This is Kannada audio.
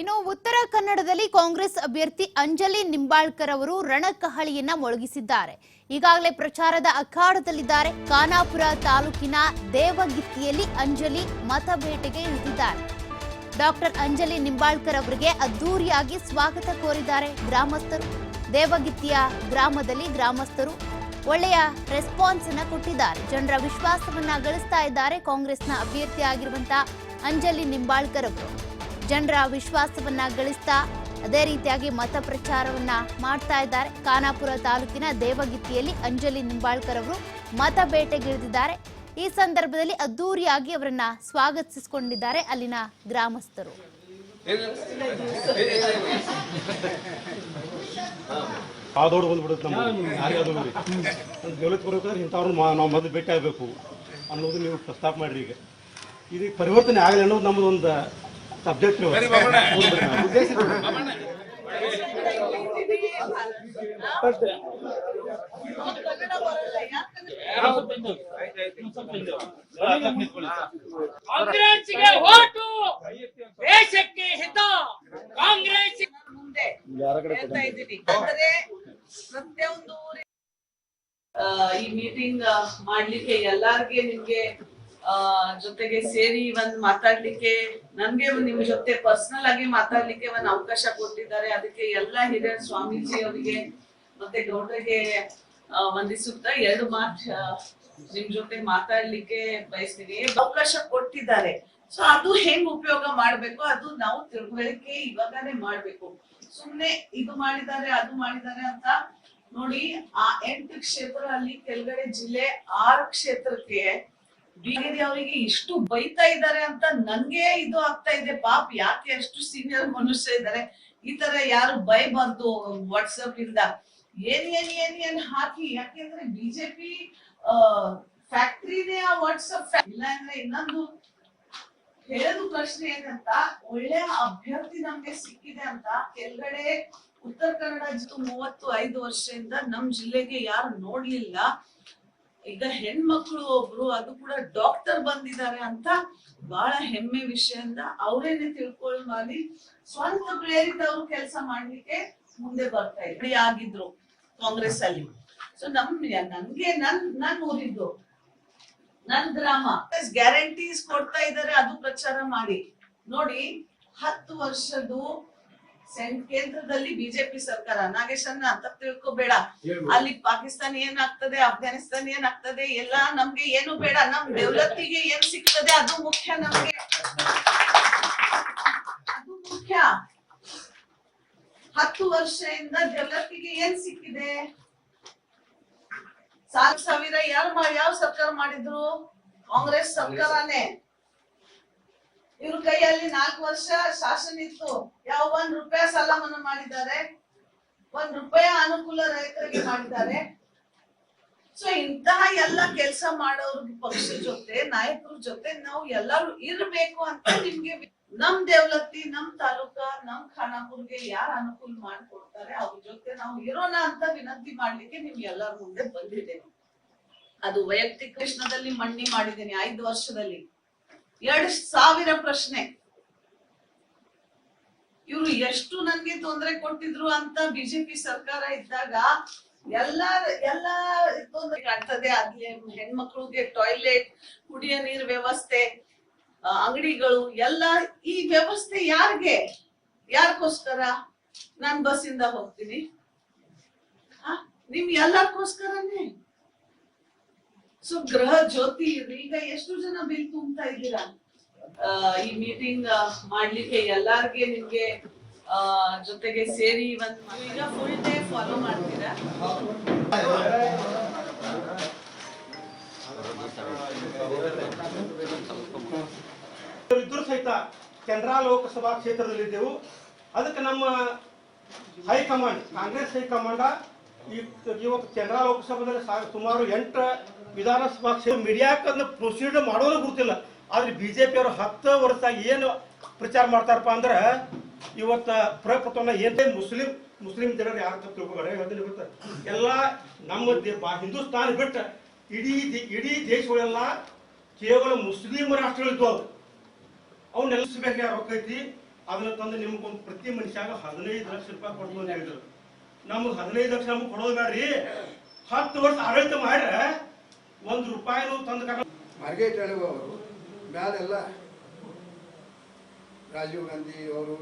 ಇನ್ನು ಉತ್ತರ ಕನ್ನಡದಲ್ಲಿ ಕಾಂಗ್ರೆಸ್ ಅಭ್ಯರ್ಥಿ ಅಂಜಲಿ ನಿಂಬಾಳ್ಕರ್ ಅವರು ರಣಕಹಳಿಯನ್ನ ಮೊಳಗಿಸಿದ್ದಾರೆ. ಈಗಾಗಲೇ ಪ್ರಚಾರದ ಅಖಾಡದಲ್ಲಿದ್ದಾರೆ. ಖಾನಾಪುರ ತಾಲೂಕಿನ ದೇವಗಿತ್ತಿಯಲ್ಲಿ ಅಂಜಲಿ ಮತಬೇಟೆಗೆ ಇಳಿದಿದ್ದಾರೆ. ಡಾಕ್ಟರ್ ಅಂಜಲಿ ನಿಂಬಾಳ್ಕರ್ ಅವರಿಗೆ ಅದ್ದೂರಿಯಾಗಿ ಸ್ವಾಗತ ಕೋರಿದ್ದಾರೆ ಗ್ರಾಮಸ್ಥರು. ದೇವಗಿತ್ತಿಯ ಗ್ರಾಮದಲ್ಲಿ ಗ್ರಾಮಸ್ಥರು ಒಳ್ಳೆಯ ರೆಸ್ಪಾನ್ಸ್ ಅನ್ನು ಕೊಟ್ಟಿದ್ದಾರೆ. ಜನರ ವಿಶ್ವಾಸವನ್ನ ಗಳಿಸ್ತಾ ಇದ್ದಾರೆ ಕಾಂಗ್ರೆಸ್ನ ಅಭ್ಯರ್ಥಿ ಆಗಿರುವಂತಹ ಅಂಜಲಿ ನಿಂಬಾಳ್ಕರ್ ಅವರು. ಜನರ ವಿಶ್ವಾಸವನ್ನ ಗಳಿಸ್ತಾ ಅದೇ ರೀತಿಯಾಗಿ ಮತ ಪ್ರಚಾರವನ್ನ ಮಾಡ್ತಾ ಇದ್ದಾರೆ. ಖಾನಾಪುರ ತಾಲೂಕಿನ ದೇವಗಿತ್ತಿಯಲ್ಲಿ ಅಂಜಲಿ ನಿಂಬಾಳ್ಕರ್ ಅವರು ಮತ ಬೇಟೆಗಿಳಿದಿದ್ದಾರೆ. ಈ ಸಂದರ್ಭದಲ್ಲಿ ಅದ್ದೂರಿಯಾಗಿ ಅವರನ್ನ ಸ್ವಾಗತಿಸಿಕೊಂಡಿದ್ದಾರೆ ಅಲ್ಲಿನ ಗ್ರಾಮಸ್ಥರು. ಕಾದೋಡು ಬಂದ್ಬಿಡುತ್ತೆ ನಮ್ಗೆ ಯಾರಿಗಾದ್ರು ಡೆವಲಪ್ ಬರ್ಬೇಕಾದ್ರೆ ಇಂಥವ್ರನ್ನ ನಾವು ಮೊದಲು ಭೇಟಿ ಆಗಬೇಕು ಅನ್ನೋದು ನೀವು ಪ್ರಸ್ತಾಪ ಮಾಡಿರಿ. ಈಗ ಇದು ಪರಿವರ್ತನೆ ಆಗಲಿ ಅನ್ನೋದು ನಮ್ಮದು ಒಂದು ಸಬ್ಜೆಕ್ಟ್. ಕಾಂಗ್ರೆಸ್ಗೆ ಓಟು, ದೇಶಕ್ಕೆ ಹಿತ. ಕಾಂಗ್ರೆಸ್ ಮುಂದೆ ಹೇಳ್ತಾ ಇದ್ದೀನಿ. ಅಂದ್ರೆ ಪ್ರತಿಯೊಂದು ಈ ಮೀಟಿಂಗ್ ಮಾಡ್ಲಿಕ್ಕೆ ಎಲ್ಲಾರ್ಗೆ ನಿಮ್ಗೆ ಜೊತೆಗೆ ಸೇರಿ ಒಂದ್ ಮಾತಾಡ್ಲಿಕ್ಕೆ, ನನ್ಗೆ ನಿಮ್ ಜೊತೆ ಪರ್ಸನಲ್ ಆಗಿ ಮಾತಾಡ್ಲಿಕ್ಕೆ ಒಂದ್ ಅವಕಾಶ ಕೊಟ್ಟಿದ್ದಾರೆ. ಅದಕ್ಕೆ ಎಲ್ಲಾ ಹಿರಿಯ ಸ್ವಾಮೀಜಿ ಅವರಿಗೆ ಮತ್ತೆ ಗೌಡ್ರಿಗೆ ವಂದಿಸುತ್ತಾ ಎರಡು ಮಾತು ನಿಮ್ ಜೊತೆ ಮಾತಾಡ್ಲಿಕ್ಕೆ ಬಯಸ್ತೀನಿ. ಅವಕಾಶ ಕೊಟ್ಟಿದ್ದಾರೆ. ಸೊ ಅದು ಹೆಂಗ್ ಉಪಯೋಗ ಮಾಡ್ಬೇಕು ಅದು ನಾವು ತಿಳುವಳಿಕೆ ಇವಾಗನೇ ಮಾಡ್ಬೇಕು. ಸುಮ್ನೆ ಇದು ಮಾಡಿದ್ದಾರೆ ಅದು ಮಾಡಿದ್ದಾರೆ ಅಂತ ನೋಡಿ. ಆ 8 ಕ್ಷೇತ್ರ ಅಲ್ಲಿ ಕೆಳಗಡೆ ಜಿಲ್ಲೆ 6 ಕ್ಷೇತ್ರಕ್ಕೆ ಬಿಜೆಪಿ ಅವರಿಗೆ ಇಷ್ಟು ಬೈತಾ ಇದ್ದಾರೆ ಅಂತ ನನ್ಗೆ ಇದು ಆಗ್ತಾ ಇದೆ. ಪಾಪ ಯಾಕೆ ಅಷ್ಟು ಸೀನಿಯರ್ ಮನುಷ್ಯ ಇದ್ದಾರೆ, ಈ ತರ ಯಾರು ಬೈಬಾರ್ದು. ವಾಟ್ಸಪ್ ಇಂದ ಏನ್ ಹಾಕಿ, ಯಾಕೆಂದ್ರೆ ಬಿಜೆಪಿ ಫ್ಯಾಕ್ಟ್ರಿನೇ ಆ ವಾಟ್ಸಪ್. ಇಲ್ಲ ಅಂದ್ರೆ ಇನ್ನೊಂದು ಹೇಳೋದು ಪ್ರಶ್ನೆ ಏನಂತ, ಒಳ್ಳೆಯ ಅಭ್ಯರ್ಥಿ ನಮ್ಗೆ ಸಿಕ್ಕಿದೆ ಅಂತ ಕೆಳಗಡೆ ಉತ್ತರ ಕನ್ನಡ 35 ವರ್ಷದಿಂದ ನಮ್ ಜಿಲ್ಲೆಗೆ ಯಾರು ನೋಡ್ಲಿಲ್ಲ. ಈಗ ಹೆಣ್ಮಕ್ಳು ಒಬ್ರು ಅದು ಕೂಡ ಡಾಕ್ಟರ್ ಬಂದಿದ್ದಾರೆ ಅಂತ ಬಹಳ ಹೆಮ್ಮೆ ವಿಷಯದಿಂದ ಅವರೇನೆ ತಿಳ್ಕೊಳ್ಳಿ ಮಾಡಿ ಸ್ವಂತ ಪ್ರೇರಿತ ಅವರು ಕೆಲಸ ಮಾಡ್ಲಿಕ್ಕೆ ಮುಂದೆ ಬರ್ತಾ ಇದ್ರು ಆಗಿದ್ರು ಕಾಂಗ್ರೆಸ್ ಅಲ್ಲಿ. ಸೊ ನನ್ಗೆ ನನ್ ಊರಿದ್ದು ನನ್ ಗ್ರಾಮ ಗ್ಯಾರಂಟೀಸ್ ಕೊಡ್ತಾ ಇದ್ದಾರೆ, ಅದು ಪ್ರಚಾರ ಮಾಡಿ ನೋಡಿ. 10 ವರ್ಷದ್ದು ಕೇಂದ್ರದಲ್ಲಿ ಬಿಜೆಪಿ ಸರ್ಕಾರ. ನಾಗೇಶನ್ನ ಅಂತ ತಿಳ್ಕೊಬೇಡ, ಅಲ್ಲಿ ಪಾಕಿಸ್ತಾನ ಏನಾಗ್ತದೆ, ಅಫ್ಘಾನಿಸ್ತಾನ ಏನಾಗ್ತದೆ ಎಲ್ಲ ನಮ್ಗೆ ಏನು ಬೇಡ. ನಮ್ ಡೆವಲಪ್ಪಿಗೆ ಏನ್ ಸಿಗ್ತದೆ ಅದು ಮುಖ್ಯ ನಮ್ಗೆ, ಅದು ಮುಖ್ಯ. 10 ವರ್ಷದಿಂದ ಡೆವಲಪ್ಪಿಗೆ ಏನ್ ಸಿಕ್ಕಿದೆ? 4,000 ಯಾವ ಸರ್ಕಾರ ಮಾಡಿದ್ರು? ಕಾಂಗ್ರೆಸ್ ಸರ್ಕಾರನೇ. ಇವ್ರ ಕೈಯಲ್ಲಿ 4 ವರ್ಷ ಶಾಸನ ಇತ್ತು. ಯಾವ 1 ರೂಪಾಯಿ ಸಾಲ ಮನ್ನಾ ಮಾಡಿದ್ದಾರೆ, 1 ರೂಪಾಯಿ ಅನುಕೂಲ ರೈತರಿಗೆ ಮಾಡಿದ್ದಾರೆ. ಸೊ ಇಂತಹ ಎಲ್ಲ ಕೆಲಸ ಮಾಡೋರ್ ಪಕ್ಷದ ಜೊತೆ ನಾಯಕರ ಜೊತೆ ನಾವು ಎಲ್ಲರೂ ಇರ್ಬೇಕು ಅಂತ ನಿಮ್ಗೆ ನಮ್ ದೇವಲತ್ತಿ, ನಮ್ ತಾಲೂಕ, ನಮ್ ಖಾನಾಪುರ್ಗೆ ಯಾರು ಅನುಕೂಲ ಮಾಡ್ಕೊಡ್ತಾರೆ ಅವ್ರ ಜೊತೆ ನಾವು ಇರೋಣ ಅಂತ ವಿನಂತಿ ಮಾಡ್ಲಿಕ್ಕೆ ನಿಮ್ಗೆ ಎಲ್ಲರ ಮುಂದೆ ಬಂದಿದ್ದೇನೆ. ಅದು ವೈಯಕ್ತಿಕ ಕೃಷ್ಣದಲ್ಲಿ ಮಣ್ಣಿ ಮಾಡಿದ್ದೇನೆ. 5 ವರ್ಷದಲ್ಲಿ 2,000 ಪ್ರಶ್ನೆ. ಇವ್ರು ಎಷ್ಟು ನನ್ಗೆ ತೊಂದರೆ ಕೊಟ್ಟಿದ್ರು ಅಂತ ಬಿಜೆಪಿ ಸರ್ಕಾರ ಇದ್ದಾಗ ಎಲ್ಲ ತೊಂದರೆ ಕಾಣ್ತದೆ. ಅಲ್ಲಿ ಹೆಣ್ಮಕ್ಳಿಗೆ ಟಾಯ್ಲೆಟ್, ಕುಡಿಯೋ ನೀರ್ ವ್ಯವಸ್ಥೆ, ಅಂಗಡಿಗಳು ಎಲ್ಲ. ಈ ವ್ಯವಸ್ಥೆ ಯಾರಿಗೋಸ್ಕರ? ನಾನ್ ಬಸ್ಸಿಂದ ಹೋಗ್ತೀನಿ, ನಿಮ್ ಎಲ್ಲರಿಗೋಸ್ಕರನೇ. ಸೊ ಗೃಹ ಜ್ಯೋತಿ ಈಗ ಎಷ್ಟು ಜನ ಬಿಲ್ ತುಂಬ್ತಾ ಇದ್ದೀರಾ? ಈ ಮೀಟಿಂಗ್ ಮಾಡ್ಲಿಕ್ಕೆ ಎಲ್ಲಾರ್ಗೆ ನಿಮ್ಗೆ ಜೊತೆಗೆ ಸೇರಿ ಈಗ ಫುಲ್ ಡೇ ಫಾಲೋ ಮಾಡ್ತೀರಾ? ಇದ್ರೂ ಸಹಿತ ಕೆನರಾ ಲೋಕಸಭಾ ಕ್ಷೇತ್ರದಲ್ಲಿದ್ದೆವು. ಅದಕ್ಕೆ ನಮ್ಮ ಹೈಕಮಾಂಡ್, ಕಾಂಗ್ರೆಸ್ ಹೈಕಮಾಂಡ ಇವತ್ತು ಕೆನರಾ ಲೋಕಸಭಾದಲ್ಲಿ ಸುಮಾರು 8 ವಿಧಾನಸಭಾ ಕ್ಷೇತ್ರ ಮೀಡಿಯಾಕ್ಕೆ ಅದನ್ನ ಪ್ರೊಸೀಡ್ ಮಾಡೋದು ಗೊತ್ತಿಲ್ಲ. ಆದ್ರೆ ಬಿಜೆಪಿ ಅವರು 10 ವರ್ಷ ಏನು ಪ್ರಚಾರ ಮಾಡ್ತಾರಪ್ಪ ಅಂದ್ರೆ ಇವತ್ತು ಪ್ರಪ್ರಥಮ ಏನೇ ಮುಸ್ಲಿಂ ಜನರು ಯಾರು ತಿಳ್ಕೊಬೇಡ, ಎಲ್ಲ ನಮ್ಮ ಹಿಂದೂಸ್ತಾನ ಬಿಟ್ಟ ಇಡೀ ದೇಶಗಳೆಲ್ಲ ಕೇವಲ ಮುಸ್ಲಿಂ ರಾಷ್ಟ್ರಗಳಿದ್ವು. ಅವನ್ನೆಲ್ಲ ರೊಕ್ಕ ಐತಿ, ಅದನ್ನ ತಂದು ನಿಮ್ಗೆ ಒಂದು ಪ್ರತಿ ಮನುಷ್ಯಾಗ 15 ಲಕ್ಷ ರೂಪಾಯಿ ಕೊಡ್ತು ಅಂತ ಹೇಳಿದ್ರು. ನಮ್ಗೆ 15 ಲಕ್ಷ ನಮ್ಗೆ ಕೊಡೋದು ಬೇಡ್ರಿ, 10 ವರ್ಷ ಆಡಳಿತ ಮಾಡ್ರೆ ₹1 ತಂದು ಮಾರ್ಗೇಟ್ ಅವರು ಮ್ಯಾಲೆಲ್ಲ ರಾಜೀವ್ ಗಾಂಧಿ ಅವರು